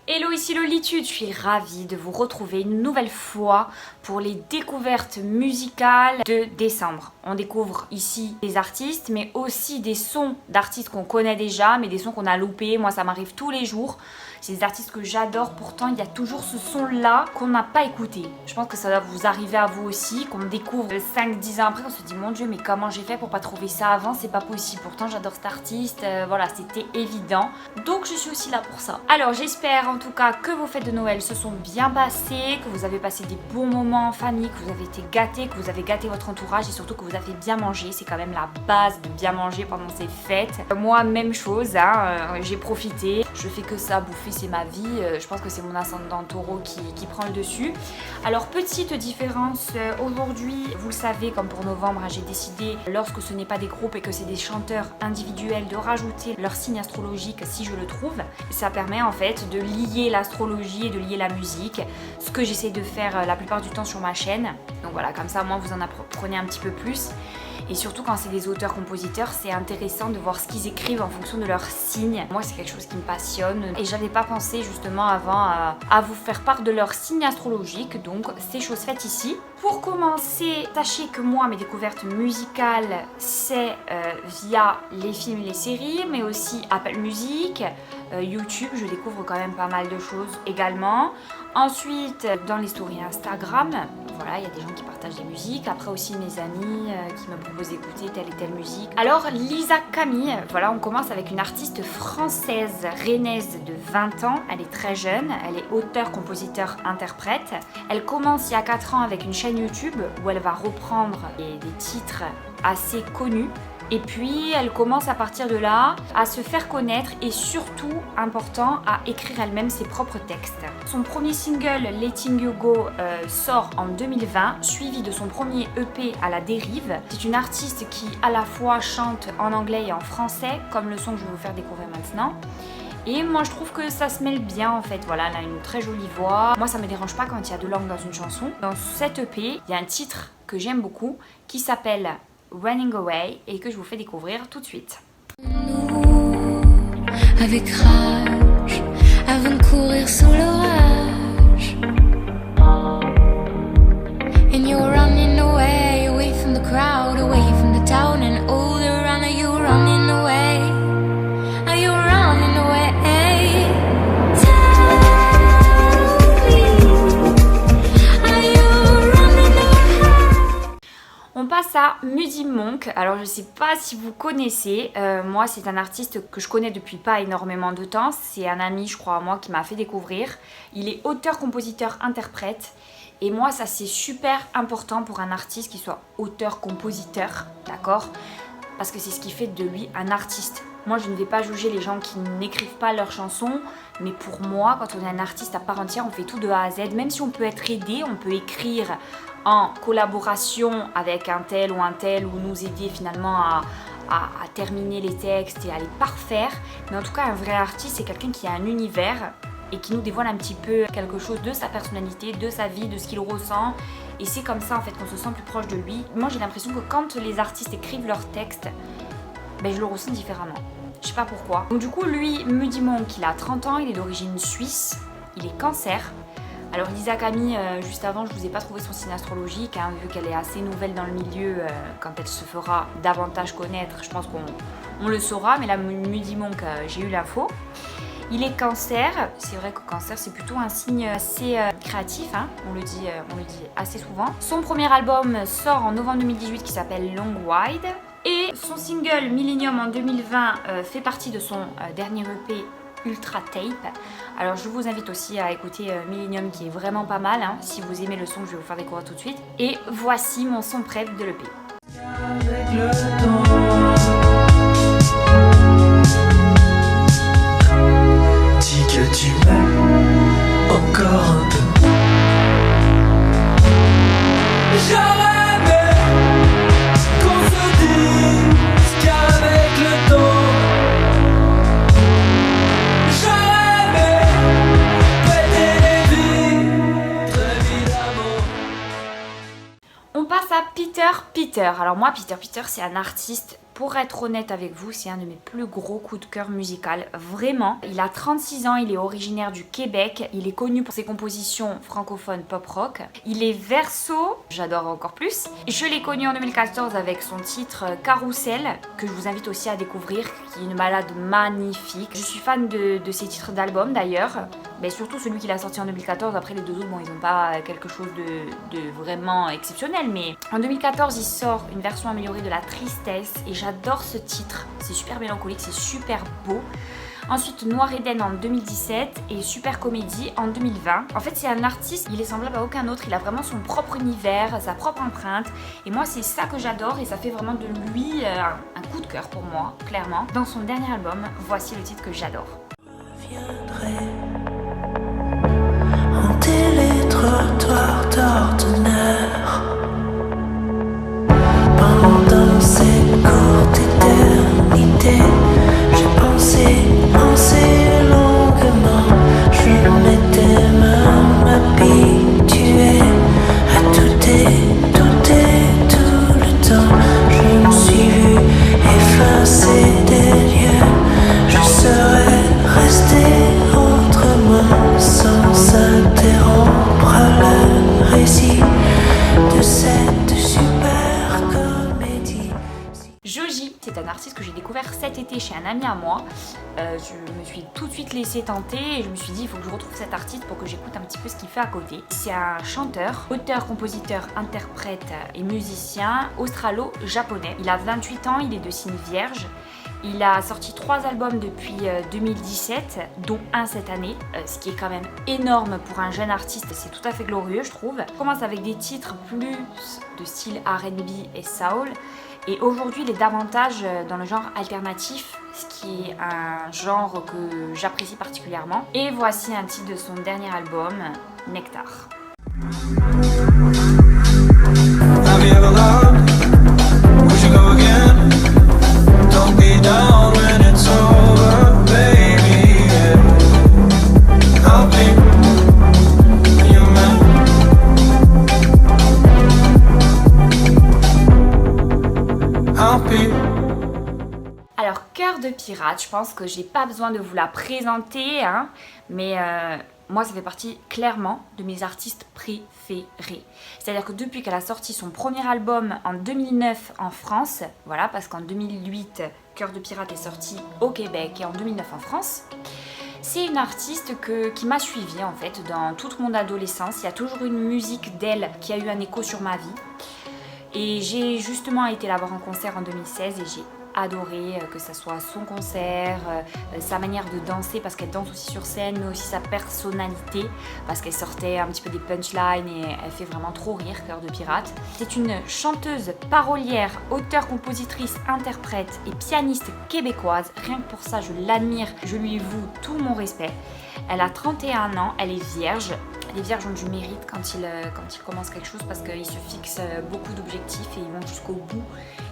Hello, ici Lolitude, je suis ravie de vous retrouver une nouvelle fois pour les découvertes musicales de décembre. On découvre ici des artistes, mais aussi des sons d'artistes qu'on connaît déjà, mais des sons qu'on a loupés. Moi, ça m'arrive tous les jours. C'est des artistes que j'adore, pourtant il y a toujours ce son-là qu'on n'a pas écouté. Je pense que ça doit vous arriver à vous aussi, qu'on découvre 5-10 ans après, on se dit mon Dieu, mais comment j'ai fait pour pas trouver ça avant, c'est pas possible. Pourtant j'adore cet artiste, voilà, c'était évident. Donc je suis aussi là pour ça. Alors j'espère en tout cas que vos fêtes de Noël se sont bien passées, que vous avez passé des bons moments en famille, que vous avez été gâtés, que vous avez gâté votre entourage et surtout que vous avez bien mangé. C'est quand même la base de bien manger pendant ces fêtes. Moi, même chose, hein, j'ai profité. Je fais que ça, bouffer c'est ma vie. Je pense que c'est mon ascendant taureau qui prend le dessus. Alors petite différence, aujourd'hui, vous le savez, comme pour novembre, hein, j'ai décidé, lorsque ce n'est pas des groupes et que c'est des chanteurs individuels, de rajouter leur signe astrologique si je le trouve. Ça permet en fait de lier l'astrologie et de lier la musique, ce que j'essaie de faire la plupart du temps sur ma chaîne. Donc voilà, comme ça moi vous en apprenez un petit peu plus. Et surtout quand c'est des auteurs-compositeurs, c'est intéressant de voir ce qu'ils écrivent en fonction de leur signe. Moi c'est quelque chose qui me passionne et j'avais pas pensé justement avant à vous faire part de leur signe astrologique, donc c'est chose faite ici. Pour commencer, sachez que moi mes découvertes musicales c'est via les films et les séries, mais aussi Apple Music, YouTube, je découvre quand même pas mal de choses également. Ensuite, dans les stories Instagram, voilà, il y a des gens qui partagent des musiques. Après aussi mes amis qui me proposent d'écouter telle et telle musique. Alors Lisa Camille, voilà, on commence avec une artiste française, rennaise de 20 ans. Elle est très jeune, elle est auteure, compositeur, interprète. Elle commence il y a 4 ans avec une chaîne YouTube où elle va reprendre des titres assez connus. Et puis elle commence à partir de là à se faire connaître et surtout, important, à écrire elle-même ses propres textes. Son premier single, Letting You Go, sort en 2020, suivi de son premier EP à la dérive. C'est une artiste qui à la fois chante en anglais et en français, comme le son que je vais vous faire découvrir maintenant. Et moi je trouve que ça se mêle bien en fait, voilà, elle a une très jolie voix. Moi ça me dérange pas quand il y a deux langues dans une chanson. Dans cette EP, il y a un titre que j'aime beaucoup qui s'appelle Running Away et que je vous fais découvrir tout de suite. Nous, avec rage, avant de courir sous l'orage. And you're running away from the crowd, away from the town, and all around are you running away? Are you running away? Tell me, are you running away? On passe à Muddy Monk. Alors je sais pas si vous connaissez, moi c'est un artiste que je connais depuis pas énormément de temps. C'est un ami je crois à moi qui m'a fait découvrir. Il est auteur, compositeur, interprète. Et moi ça c'est super important pour un artiste qui soit auteur, compositeur, d'accord? Parce que c'est ce qui fait de lui un artiste. Moi je ne vais pas juger les gens qui n'écrivent pas leurs chansons, mais pour moi quand on est un artiste à part entière, on fait tout de A à Z. Même si on peut être aidé, on peut écrire en collaboration avec un tel ou nous aider finalement à terminer les textes et à les parfaire. Mais en tout cas un vrai artiste c'est quelqu'un qui a un univers et qui nous dévoile un petit peu quelque chose de sa personnalité, de sa vie, de ce qu'il ressent. Et c'est comme ça en fait qu'on se sent plus proche de lui. Moi j'ai l'impression que quand les artistes écrivent leurs textes, ben, je le ressens différemment. Je sais pas pourquoi. Donc du coup lui, Muddy Monk, il a 30 ans, il est d'origine suisse, il est Cancer. Alors Lisa Camille, juste avant, je vous ai pas trouvé son signe astrologique, hein, vu qu'elle est assez nouvelle dans le milieu, quand elle se fera davantage connaître, je pense qu'on le saura, mais là Muddy Monk, j'ai eu l'info. Il est Cancer, c'est vrai que Cancer c'est plutôt un signe assez créatif, hein, on le dit assez souvent. Son premier album sort en novembre 2018 qui s'appelle Long Wide. Et son single Millennium en 2020 fait partie de son dernier EP Ultra Tape. Alors je vous invite aussi à écouter Millennium qui est vraiment pas mal, hein, si vous aimez le son que je vais vous faire découvrir tout de suite. Et voici mon son préf de l'EP. Avec le temps, dis que tu m'aimes encore un peu. J'aurais aimé qu'on se dise qu'avec le temps, j'aurais aimé prêter des vies très évidemment. On passe à Peter. Alors moi Peter c'est un artiste Pour être honnête avec vous, c'est un de mes plus gros coups de cœur musical, vraiment. Il a 36 ans, il est originaire du Québec, il est connu pour ses compositions francophones pop-rock. Il est verso, j'adore encore plus. Je l'ai connu en 2014 avec son titre Carousel, que je vous invite aussi à découvrir, qui est une balade magnifique. Je suis fan de ses titres d'album d'ailleurs, mais surtout celui qu'il a sorti en 2014. Après les deux autres, bon, ils n'ont pas quelque chose de vraiment exceptionnel, mais en 2014, il sort une version améliorée de La Tristesse et j'adore ce titre. C'est super mélancolique, c'est super beau. Ensuite, Noir Eden en 2017 et Super Comédie en 2020. En fait, c'est un artiste, il est semblable à aucun autre. Il a vraiment son propre univers, sa propre empreinte. Et moi, c'est ça que j'adore et ça fait vraiment de lui un coup de cœur pour moi, clairement. Dans son dernier album, voici le titre que j'adore. Hanter les trottoirs d'ordinaire pendant cette courte éternité. J'ai pensé longuement. Je m'étais même habitué à tout le temps. Je me suis vu effacer des lieux. Je serais resté autrement sans s'interrompre le récit de cette super comédie. Joji, c'est un artiste que j'ai découvert cet été chez un ami à moi. Je me suis tout de suite laissé tenter et je me suis dit il faut que je retrouve cet artiste pour que j'écoute un petit peu ce qu'il fait à côté. C'est un chanteur, auteur, compositeur, interprète et musicien australo-japonais. Il a 28 ans, il est de signe vierge. Il a sorti 3 albums depuis 2017, dont un cette année, ce qui est quand même énorme pour un jeune artiste, c'est tout à fait glorieux je trouve. Il commence avec des titres plus de style R&B et soul, et aujourd'hui il est davantage dans le genre alternatif, ce qui est un genre que j'apprécie particulièrement. Et voici un titre de son dernier album, Nectar. Have you ever loved? Would you go again? Don't be down when it's over, baby. Yeah. I'll be your man. I'll be. Alors, Cœur de Pirate, je pense que j'ai pas besoin de vous la présenter, hein, mais moi ça fait partie clairement de mes artistes préférés. C'est-à-dire que depuis qu'elle a sorti son premier album en 2009 en France, voilà, parce qu'en 2008, Cœur de Pirate est sorti au Québec et en 2009 en France, c'est une artiste qui m'a suivie en fait dans toute mon adolescence. Il y a toujours une musique d'elle qui a eu un écho sur ma vie. Et j'ai justement été la voir en concert en 2016 et j'ai adoré, que ça soit son concert, sa manière de danser parce qu'elle danse aussi sur scène, mais aussi sa personnalité parce qu'elle sortait un petit peu des punchlines et elle fait vraiment trop rire, Cœur de Pirate. C'est une chanteuse, parolière, auteure, compositrice, interprète et pianiste québécoise. Rien que pour ça, je l'admire, je lui voue tout mon respect. Elle a 31 ans, elle est vierge. Les vierges ont du mérite quand ils commencent quelque chose parce qu'ils se fixent beaucoup d'objectifs et ils vont jusqu'au bout.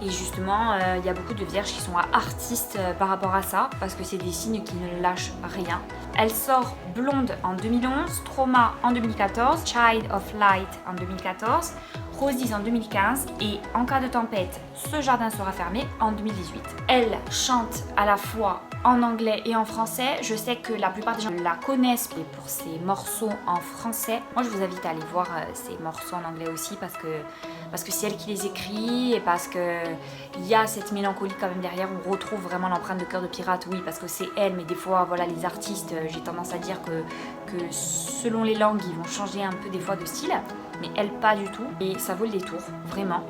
Et justement, il y a beaucoup de vierges qui sont artistes par rapport à ça parce que c'est des signes qui ne lâchent rien. Elle sort Blonde en 2011, Trauma en 2014, Child of Light en 2014, Roses en 2015 et En cas de tempête, Ce jardin sera fermé en 2018. Elle chante à la fois en anglais et en français. Je sais que la plupart des gens la connaissent pour ses morceaux en français. Moi, je vous invite à aller voir ses morceaux en anglais aussi parce que c'est elle qui les écrit et parce qu'il y a cette mélancolie quand même derrière. On retrouve vraiment l'empreinte de Cœur de Pirate, oui, parce que c'est elle, mais des fois, voilà, les artistes, j'ai tendance à dire que selon les langues, ils vont changer un peu des fois de style, mais elle, pas du tout. Et ça vaut le détour, vraiment.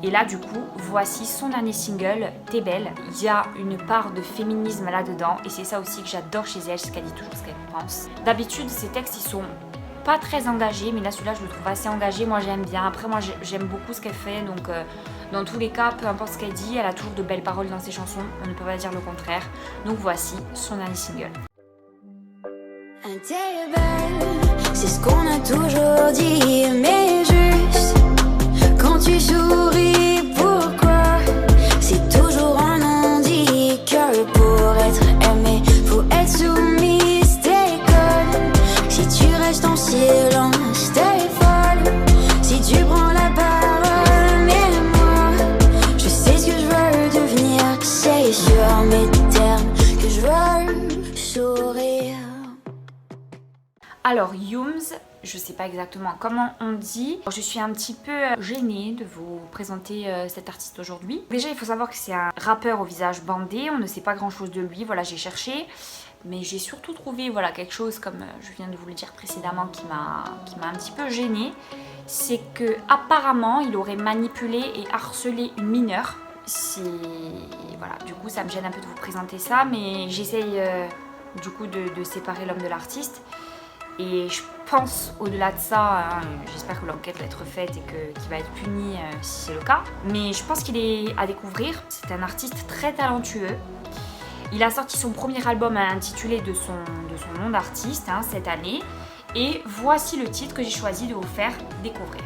Et là, du coup, voici son dernier single, T'es belle. Il y a une part de féminisme là-dedans et c'est ça aussi que j'adore chez elle, ce qu'elle dit toujours, ce qu'elle pense. D'habitude, ses textes, ils sont pas très engagés, mais là, celui-là, je le trouve assez engagé. Moi, j'aime bien. Après, moi, j'aime beaucoup ce qu'elle fait, donc dans tous les cas, peu importe ce qu'elle dit, elle a toujours de belles paroles dans ses chansons. On ne peut pas dire le contraire. Donc voici son dernier single. T'es belle, c'est ce qu'on a toujours dit, mais juste quand tu souris, pourquoi c'est toujours un handicap pour être aimé, faut être soumise, t'es conne. Si tu restes en silence, t'es folle. Si tu prends la parole, mais moi, je sais ce que je veux devenir. mes termes que je veux sourire. Alors Youms, je sais pas exactement comment on dit. Je suis un petit peu gênée de vous présenter cet artiste aujourd'hui. Déjà il faut savoir que c'est un rappeur au visage bandé, on ne sait pas grand chose de lui, voilà j'ai cherché. Mais j'ai surtout trouvé voilà, quelque chose, comme je viens de vous le dire précédemment, qui m'a un petit peu gênée. C'est que apparemment il aurait manipulé et harcelé une mineure. Voilà, du coup ça me gêne un peu de vous présenter ça, mais j'essaye du coup de séparer l'homme de l'artiste. Et je pense au-delà de ça, hein, j'espère que l'enquête va être faite et qu'il va être puni si c'est le cas. Mais je pense qu'il est à découvrir, c'est un artiste très talentueux. Il a sorti son premier album intitulé de son nom d'artiste hein, cette année. Et voici le titre que j'ai choisi de vous faire découvrir.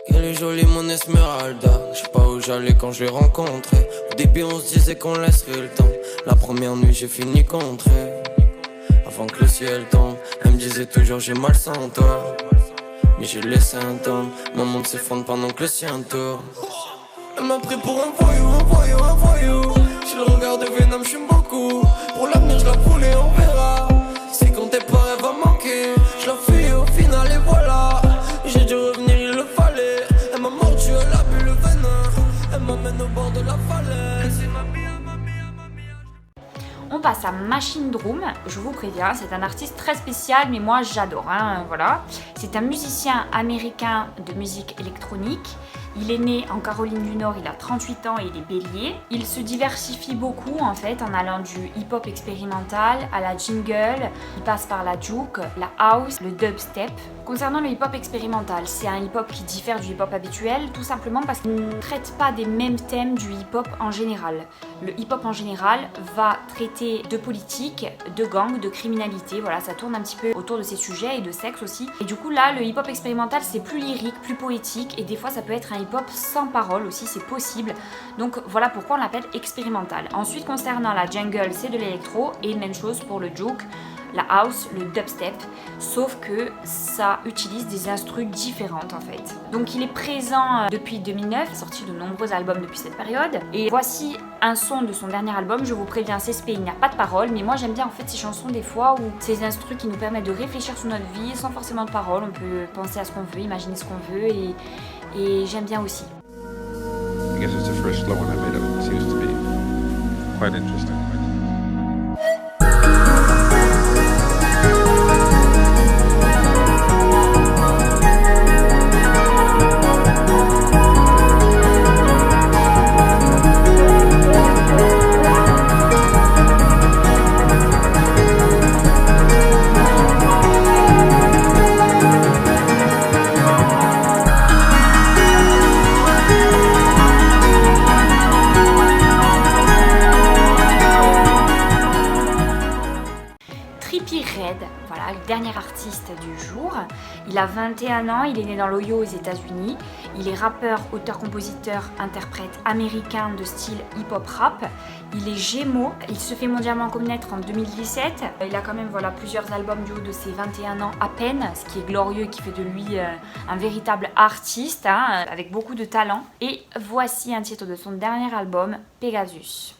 Elle est jolie mon Esmeralda, je sais pas où j'allais quand je l'ai rencontrée. Au début on se disait qu'on laisserait le temps, la première nuit j'ai fini contre elle. Avant que le ciel tombe, elle me disait toujours j'ai mal sans toi. Mais j'ai laissé un temps, mon monde s'effondre pendant que le sien tourne. Elle m'a pris pour un voyou. J'ai le regard de Venom, j'aime beaucoup. Pour l'avenir je la foule et on verra. Si comptait pas elle va manquer. Je la fuis au final et voilà. J'ai dû revenir, il le fallait. Elle m'a mordu, elle a bu le venin. Elle m'emmène au bord de la falaise. On passe à Machine Drum, je vous préviens, c'est un artiste très spécial, mais moi j'adore, hein, voilà. C'est un musicien américain de musique électronique. Il est né en Caroline du Nord, il a 38 ans et il est bélier. Il se diversifie beaucoup en fait en allant du hip-hop expérimental à la jingle. Il passe par la juke, la house, le dubstep. Concernant le hip-hop expérimental, c'est un hip-hop qui diffère du hip-hop habituel tout simplement parce qu'il ne traite pas des mêmes thèmes du hip-hop en général. Le hip-hop en général va traiter de politique, de gang, de criminalité, voilà, ça tourne un petit peu autour de ces sujets et de sexe aussi. Et du coup là, le hip-hop expérimental c'est plus lyrique, plus poétique et des fois ça peut être un hip-hop sans parole aussi, c'est possible. Donc voilà pourquoi on l'appelle expérimental. Ensuite concernant la jungle, c'est de l'électro et même chose pour le juke, la house, le dubstep, sauf que ça utilise des instrus différentes en fait. Donc il est présent depuis 2009, il a sorti de nombreux albums depuis cette période. Et voici un son de son dernier album, je vous préviens, c'est spé, il n'y a pas de parole, mais moi j'aime bien en fait ces chansons des fois où ces instrus qui nous permettent de réfléchir sur notre vie sans forcément de parole, on peut penser à ce qu'on veut, imaginer ce qu'on veut et j'aime bien aussi. I guess it's a fresh slow one I made up. It seems to be quite interesting. Voilà, le dernier artiste du jour. Il a 21 ans, il est né dans l'Ohio aux États-Unis. Il est rappeur, auteur, compositeur, interprète américain de style hip-hop rap. Il est Gémeaux, il se fait mondialement connaître en 2017. Il a quand même voilà, plusieurs albums du haut de ses 21 ans à peine, ce qui est glorieux et qui fait de lui un véritable artiste hein, avec beaucoup de talent. Et voici un titre de son dernier album, Pegasus.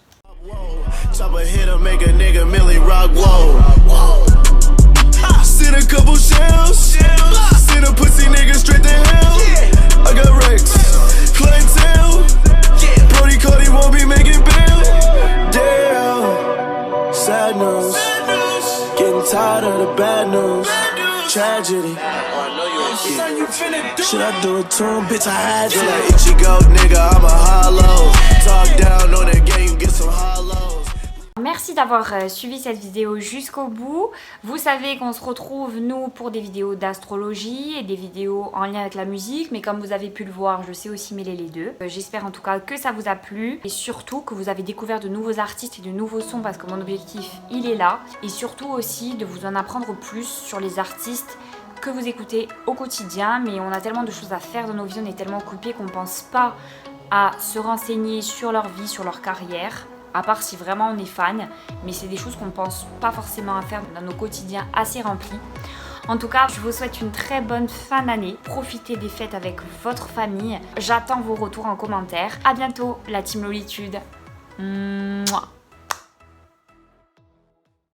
Send a couple shells, send a pussy nigga straight to hell. I got Rex, clientele, Brody Cody won't be making bail. Damn, sad news, getting tired of the bad news, tragedy. Should I do it to him, bitch, I had to. Like Ichigo, nigga, I'm a hollow. Talk down on that game, get some hollows. Merci d'avoir suivi cette vidéo jusqu'au bout. Vous savez qu'on se retrouve nous pour des vidéos d'astrologie et des vidéos en lien avec la musique, mais comme vous avez pu le voir, je sais aussi mêler les deux. J'espère en tout cas que ça vous a plu et surtout que vous avez découvert de nouveaux artistes et de nouveaux sons parce que mon objectif il est là et surtout aussi de vous en apprendre plus sur les artistes que vous écoutez au quotidien, mais on a tellement de choses à faire dans nos vies, on est tellement occupés qu'on pense pas à se renseigner sur leur vie, sur leur carrière. À part si vraiment on est fan, mais c'est des choses qu'on ne pense pas forcément à faire dans nos quotidiens assez remplis. En tout cas, je vous souhaite une très bonne fin d'année. Profitez des fêtes avec votre famille. J'attends vos retours en commentaire. A bientôt, la Team Lolitude. Mouah.